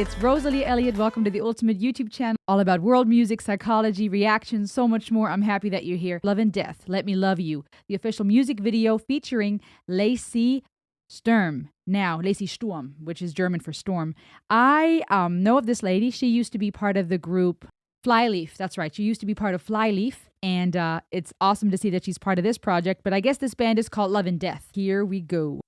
It's Rosalie Elliott. Welcome to the Ultimate YouTube channel, all about world music, psychology, reactions, so much more. I'm happy that you're here. Love and Death, Let Me Love You, the official music video featuring Lacey Sturm. Now, Lacey Sturm, which is German for storm. I know of this lady. She used to be part of the group Flyleaf. That's right. She used to be part of Flyleaf. And it's awesome to see that she's part of this project. But I guess this band is called Love and Death. Here we go.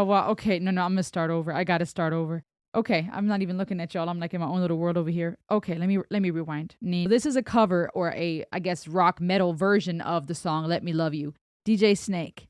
Wow. Okay, no, I'm gonna start over. I gotta start over. Okay, I'm not even looking at y'all. I'm like in my own little world over here. Okay, let me rewind. This is a cover or I guess rock metal version of the song Let Me Love You. DJ Snake.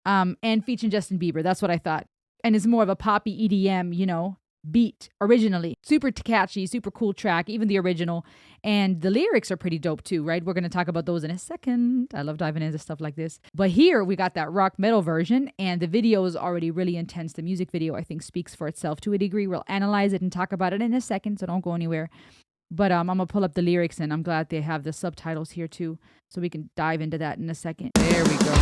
And featuring Justin Bieber. That's what I thought. And it's more of a poppy EDM, beat originally. Super catchy, super cool track, even the original. And the lyrics are pretty dope too, right? We're going to talk about those in a second. I love diving into stuff like this. But here we got that rock metal version, and the video is already really intense. The music video, I think, speaks for itself to a degree. We'll analyze it and talk about it in a second, so don't go anywhere. But I'm going to pull up the lyrics, and I'm glad they have the subtitles here too, so we can dive into that in a second. There we go.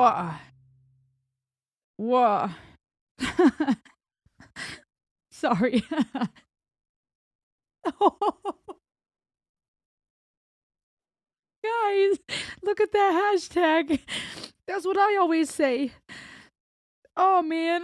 Whoa. Whoa. Sorry. Guys, look at that hashtag. That's what I always say. Oh, man.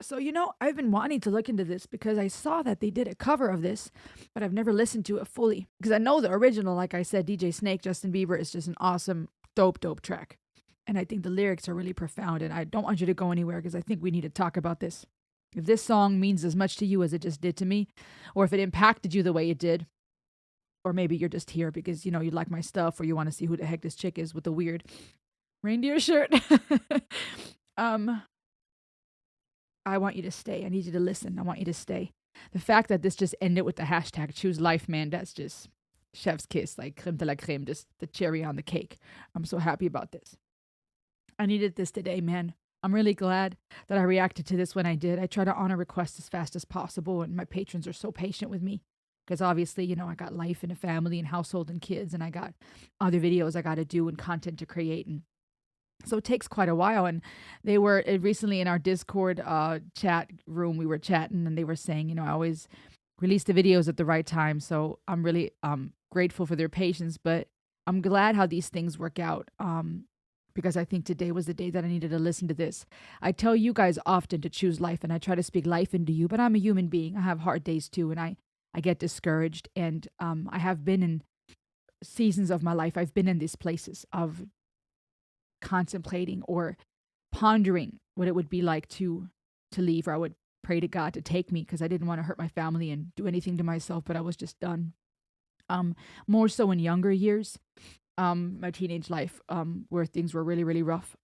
So, I've been wanting to look into this because I saw that they did a cover of this, but I've never listened to it fully. Because I know the original, like I said, DJ Snake, Justin Bieber, is just an awesome, dope, dope track. And I think the lyrics are really profound. And I don't want you to go anywhere because I think we need to talk about this. If this song means as much to you as it just did to me, or if it impacted you the way it did, or maybe you're just here because, you like my stuff or you want to see who the heck this chick is with the weird reindeer shirt. um, I want you to stay. I need you to listen. I want you to stay. The fact that this just ended with the hashtag choose life, man, that's just chef's kiss, like creme de la creme, just the cherry on the cake. I'm so happy about this. I needed this today, man. I'm really glad that I reacted to this when I did. I try to honor requests as fast as possible, and my patrons are so patient with me. Because obviously, I got life and a family and household and kids, and I got other videos I got to do and content to create. And so it takes quite a while. And they were recently in our Discord chat room, we were chatting, and they were saying, I always release the videos at the right time. So I'm really grateful for their patience, but I'm glad how these things work out. Because I think today was the day that I needed to listen to this. I tell you guys often to choose life, and I try to speak life into you, but I'm a human being. I have hard days too, and I get discouraged, and I have been in seasons of my life. I've been in these places of contemplating or pondering what it would be like to leave, or I would pray to God to take me because I didn't want to hurt my family and do anything to myself, but I was just done. More so in younger years, my teenage life, where things were really, really rough.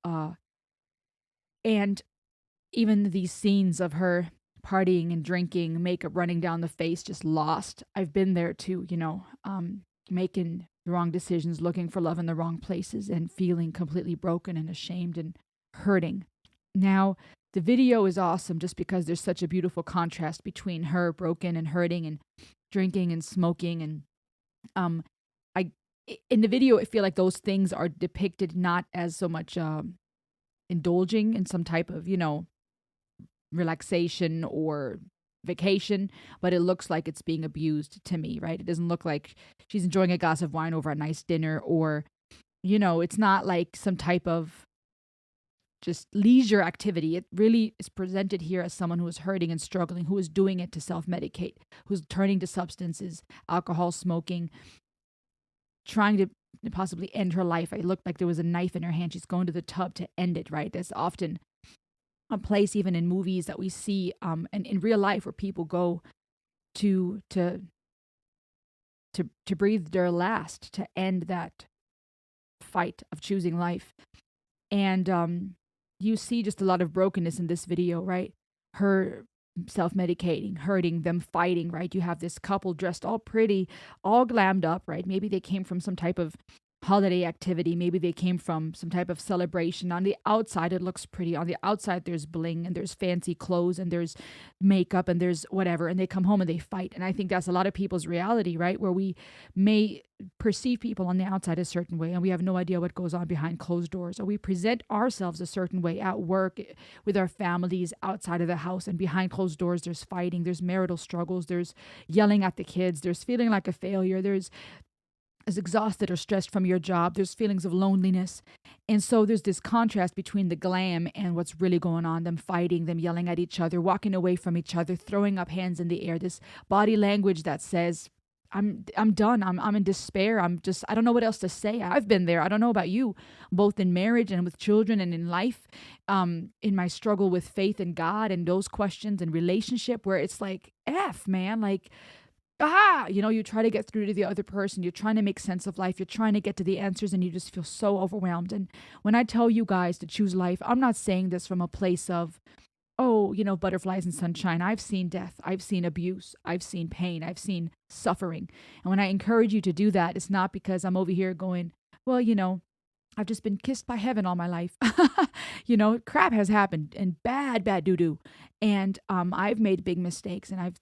And even these scenes of her partying and drinking, makeup running down the face, just lost. I've been there too, making the wrong decisions, looking for love in the wrong places, and feeling completely broken and ashamed and hurting. Now, the video is awesome just because there's such a beautiful contrast between her broken and hurting and drinking and smoking. And I in the video, I feel like those things are depicted not as so much indulging in some type of, relaxation or vacation, but it looks like it's being abused to me, right? It doesn't look like she's enjoying a glass of wine over a nice dinner, or, it's not like some type of just leisure activity. It really is presented here as someone who is hurting and struggling, who is doing it to self-medicate, who's turning to substances, alcohol, smoking, trying to possibly end her life. It looked like there was a knife in her hand. She's going to the tub to end it, right? That's often a place, even in movies, that we see, and in real life, where people go to breathe their last, to end that fight of choosing life. And you see just a lot of brokenness in this video, right? Her self-medicating, hurting, them fighting, right? You have this couple dressed all pretty, all glammed up, right? Maybe they came from some type of holiday activity. Maybe they came from some type of celebration. On the outside, it looks pretty. On the outside, there's bling and there's fancy clothes and there's makeup and there's whatever. And they come home and they fight. And I think that's a lot of people's reality, right? Where we may perceive people on the outside a certain way and we have no idea what goes on behind closed doors. Or we present ourselves a certain way at work, with our families, outside of the house, and behind closed doors, there's fighting, there's marital struggles, there's yelling at the kids, there's feeling like a failure, there's is exhausted or stressed from your job. There's feelings of loneliness. And so there's this contrast between the glam and what's really going on, them fighting, them yelling at each other, walking away from each other, throwing up hands in the air, this body language that says, I'm done. I'm in despair. I don't know what else to say. I've been there. I don't know about you, both in marriage and with children and in life, in my struggle with faith in God and those questions and relationship, where it's like, man, like, you try to get through to the other person. You're trying to make sense of life. You're trying to get to the answers, and you just feel so overwhelmed. And when I tell you guys to choose life, I'm not saying this from a place of, butterflies and sunshine. I've seen death. I've seen abuse. I've seen pain. I've seen suffering. And when I encourage you to do that, it's not because I'm over here going, well, I've just been kissed by heaven all my life. Crap has happened, and bad doo-doo. And I've made big mistakes, and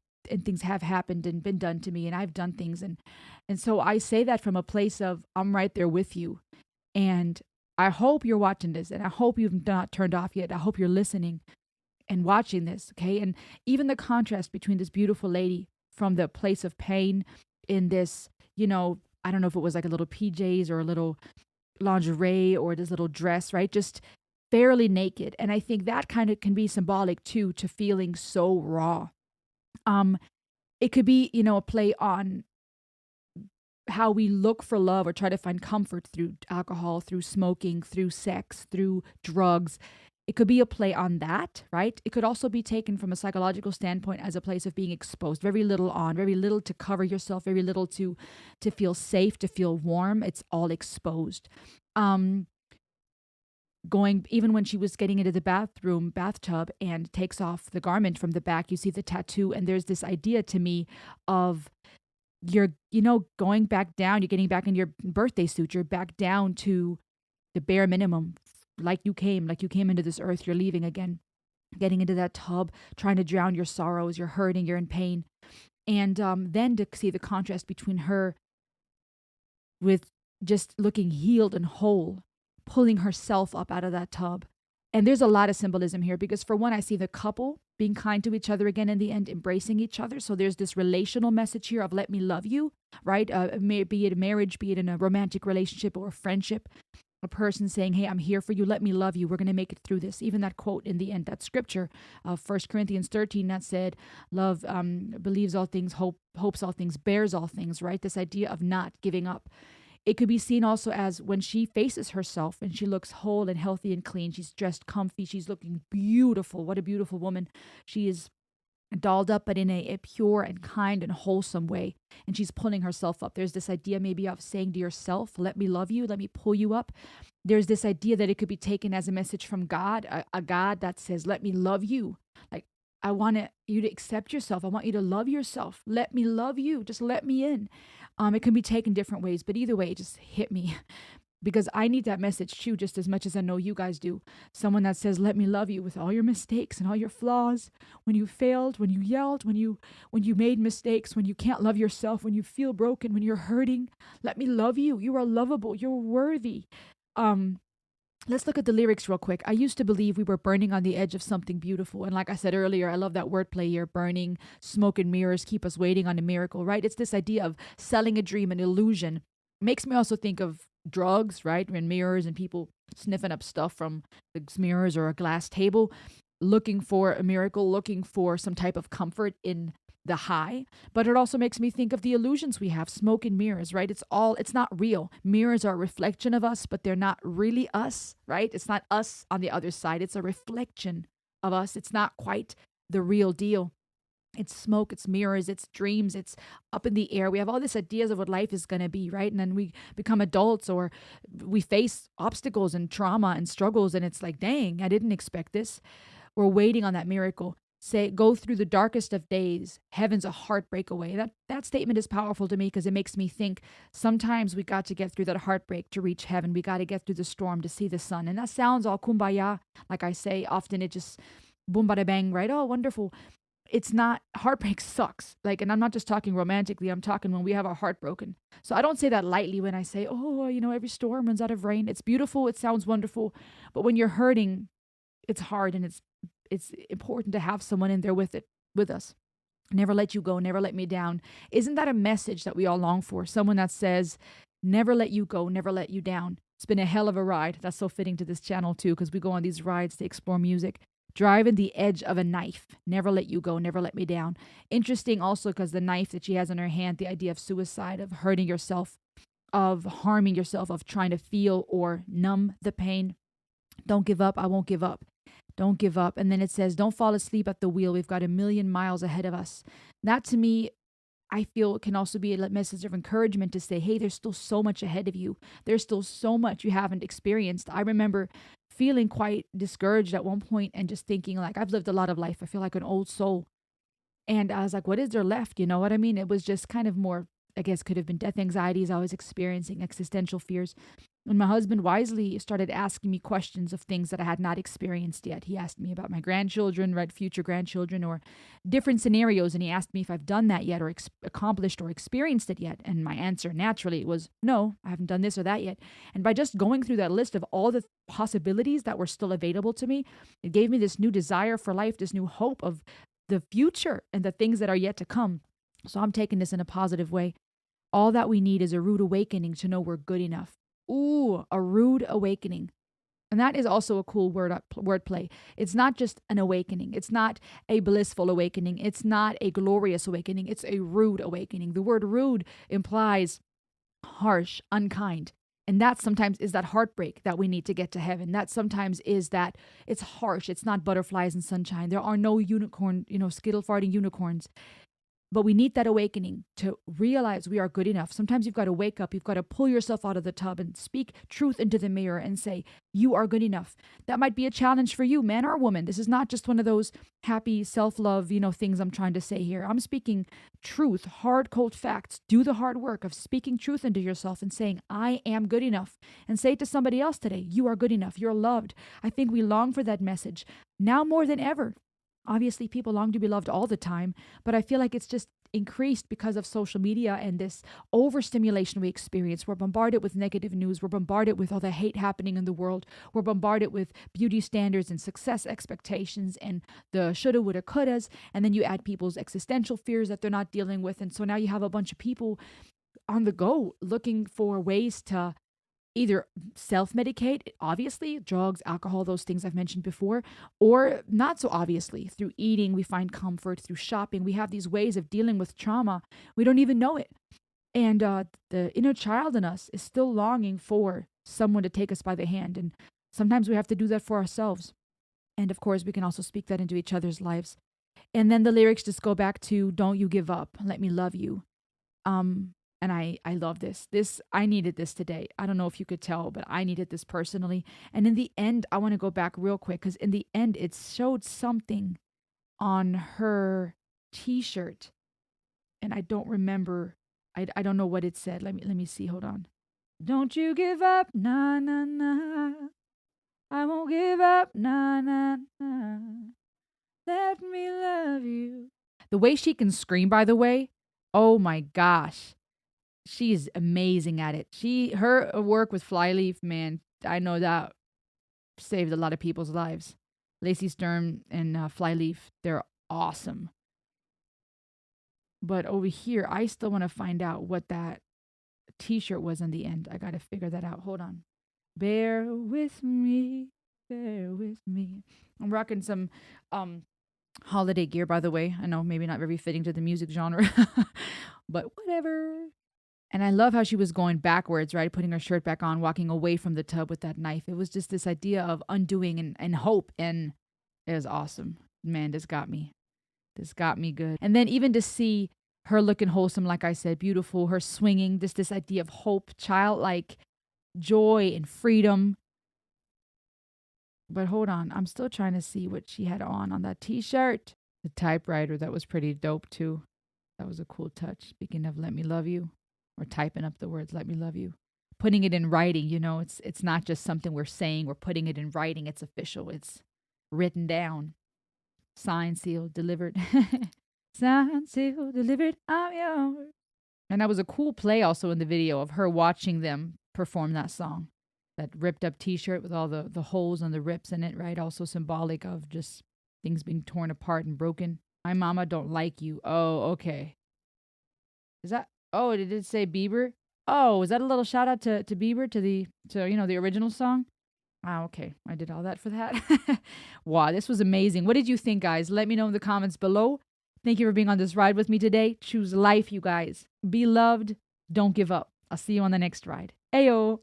things have happened and been done to me, and I've done things. And so I say that from a place of, I'm right there with you. And I hope you're watching this, and I hope you've not turned off yet. I hope you're listening and watching this, okay? And even the contrast between this beautiful lady from the place of pain in this, I don't know if it was like a little PJs or a little lingerie or this little dress, right? Just barely naked. And I think that kind of can be symbolic too to feeling so raw. Um, it could be, a play on how we look for love or try to find comfort through alcohol, through smoking, through sex, through drugs. It could be a play on that, right? It could also be taken from a psychological standpoint as a place of being exposed. Very little on, very little to cover yourself, very little to feel safe, to feel warm. It's all exposed. Um, Going even when she was getting into the bathtub and takes off the garment from the back, you see the tattoo, and there's this idea to me of you're going back down, you're getting back in your birthday suit, you're back down to the bare minimum, like you came into this earth, you're leaving again, getting into that tub, trying to drown your sorrows, you're hurting, you're in pain. And then to see the contrast between her with just looking healed and whole, pulling herself up out of that tub. And there's a lot of symbolism here because, for one, I see the couple being kind to each other again in the end, embracing each other. So there's this relational message here of let me love you, right? Be it a marriage, be it in a romantic relationship or a friendship, a person saying, hey, I'm here for you. Let me love you. We're going to make it through this. Even that quote in the end, that scripture of 1 Corinthians 13 that said, love believes all things, hopes all things, bears all things, right? This idea of not giving up. It could be seen also as when she faces herself and she looks whole and healthy and clean. She's dressed comfy. She's looking beautiful. What a beautiful woman. She is dolled up, but in a pure and kind and wholesome way. And she's pulling herself up. There's this idea maybe of saying to yourself, let me love you. Let me pull you up. There's this idea that it could be taken as a message from God, a God that says, let me love you. Like, I want you to accept yourself. I want you to love yourself. Let me love you. Just let me in. It can be taken different ways, but either way, it just hit me because I need that message too, just as much as I know you guys do. Someone that says, let me love you with all your mistakes and all your flaws. When you failed, when you yelled, when you made mistakes, when you can't love yourself, when you feel broken, when you're hurting, let me love you. You are lovable. You're worthy. Let's look at the lyrics real quick. I used to believe we were burning on the edge of something beautiful. And like I said earlier, I love that wordplay here. Burning, smoke and mirrors keep us waiting on a miracle, right? It's this idea of selling a dream, an illusion. Makes me also think of drugs, right? And mirrors and people sniffing up stuff from the mirrors or a glass table, looking for a miracle, looking for some type of comfort in the high. But it also makes me think of the illusions we have, smoke and mirrors, right? It's not real. Mirrors are a reflection of us, but they're not really us, right? It's not us on the other side. It's a reflection of us. It's not quite the real deal. It's smoke, it's mirrors, it's dreams, it's up in the air. We have all these ideas of what life is going to be, right? And then we become adults or we face obstacles and trauma and struggles. And it's like, dang, I didn't expect this. We're waiting on that miracle. Say, go through the darkest of days. Heaven's a heartbreak away. That statement is powerful to me because it makes me think sometimes we got to get through that heartbreak to reach heaven. We got to get through the storm to see the sun. And that sounds all kumbaya. Like I say, often it just boom, bada bang, right? Oh, wonderful. It's not, heartbreak sucks. Like, and I'm not just talking romantically, I'm talking when we have our heart broken. So I don't say that lightly when I say, oh, every storm runs out of rain. It's beautiful. It sounds wonderful. But when you're hurting, it's hard and it's important to have someone in there with us. Never let you go. Never let me down. Isn't that a message that we all long for? Someone that says, never let you go, never let you down. It's been a hell of a ride. That's so fitting to this channel too, because we go on these rides to explore music. Driving the edge of a knife. Never let you go. Never let me down. Interesting also because the knife that she has in her hand, the idea of suicide, of hurting yourself, of harming yourself, of trying to feel or numb the pain. Don't give up. I won't give up. Don't give up. And then it says, don't fall asleep at the wheel. We've got 1,000,000 miles ahead of us. That to me, I feel it can also be a message of encouragement to say, hey, there's still so much ahead of you. There's still so much you haven't experienced. I remember feeling quite discouraged at one point and just thinking like, I've lived a lot of life. I feel like an old soul. And I was like, what is there left? You know what I mean? It was just kind of more, I guess, could have been death anxieties I was experiencing, existential fears. And my husband wisely started asking me questions of things that I had not experienced yet. He asked me about my grandchildren, right, future grandchildren, or different scenarios. And he asked me if I've done that yet or accomplished or experienced it yet. And my answer naturally was, no, I haven't done this or that yet. And by just going through that list of all the possibilities that were still available to me, it gave me this new desire for life, this new hope of the future and the things that are yet to come. So I'm taking this in a positive way. All that we need is a rude awakening to know we're good enough. Ooh, a rude awakening. And that is also a cool wordplay. It's not just an awakening. It's not a blissful awakening. It's not a glorious awakening. It's a rude awakening. The word rude implies harsh, unkind. And that sometimes is that heartbreak that we need to get to heaven. That sometimes is that it's harsh. It's not butterflies and sunshine. There are no unicorn, skittle farting unicorns. But we need that awakening to realize we are good enough. Sometimes you've got to wake up. You've got to pull yourself out of the tub and speak truth into the mirror and say, you are good enough. That might be a challenge for you, man or woman. This is not just one of those happy self-love, things I'm trying to say here. I'm speaking truth, hard, cold facts. Do the hard work of speaking truth into yourself and saying, I am good enough. And say it to somebody else today, you are good enough. You're loved. I think we long for that message now more than ever. Obviously, people long to be loved all the time, but I feel like it's just increased because of social media and this overstimulation we experience. We're bombarded with negative news. We're bombarded with all the hate happening in the world. We're bombarded with beauty standards and success expectations and the shoulda, woulda, couldas. And then you add people's existential fears that they're not dealing with. And so now you have a bunch of people on the go looking for ways to either self-medicate, obviously, drugs, alcohol, those things I've mentioned before, or not so obviously. Through eating, we find comfort. Through shopping, we have these ways of dealing with trauma. We don't even know it. And the inner child in us is still longing for someone to take us by the hand. And sometimes we have to do that for ourselves. And of course, we can also speak that into each other's lives. And then the lyrics just go back to, don't you give up. Let me love you. And I love this. I needed this today. I don't know if you could tell, but I needed this personally. And in the end, I want to go back real quick because in the end, it showed something on her t-shirt. And I don't remember. I don't know what it said. Let me see. Hold on. Don't you give up. Nah, nah, nah. I won't give up. Nah, nah, nah. Let me love you. The way she can scream, by the way. Oh my gosh. She's amazing at it. Her work with Flyleaf, man, I know that saved a lot of people's lives. Lacey Sturm and Flyleaf, they're awesome. But over here, I still want to find out what that t-shirt was in the end. I got to figure that out. Hold on. Bear with me. Bear with me. I'm rocking some holiday gear, by the way. I know maybe not very fitting to the music genre, but whatever. And I love how she was going backwards, right? Putting her shirt back on, walking away from the tub with that knife. It was just this idea of undoing and hope. And it was awesome. Man, this got me. This got me good. And then even to see her looking wholesome, like I said, beautiful, her swinging, this idea of hope, childlike joy and freedom. But hold on. I'm still trying to see what she had on that t-shirt. The typewriter, that was pretty dope too. That was a cool touch. Speaking of let me love you. Or typing up the words, let me love you. Putting it in writing, it's not just something we're saying. We're putting it in writing. It's official. It's written down. Signed, sealed, delivered. Signed, sealed, delivered, I'm yours. And that was a cool play also in the video of her watching them perform that song. That ripped up t-shirt with all the holes and the rips in it, right? Also symbolic of just things being torn apart and broken. My mama don't like you. Oh, okay. Is that... Oh, did it say Bieber? Oh, was that a little shout out to Bieber, to the original song? Ah, okay. I did all that for that. Wow, this was amazing. What did you think, guys? Let me know in the comments below. Thank you for being on this ride with me today. Choose life, you guys. Be loved. Don't give up. I'll see you on the next ride. Ayo.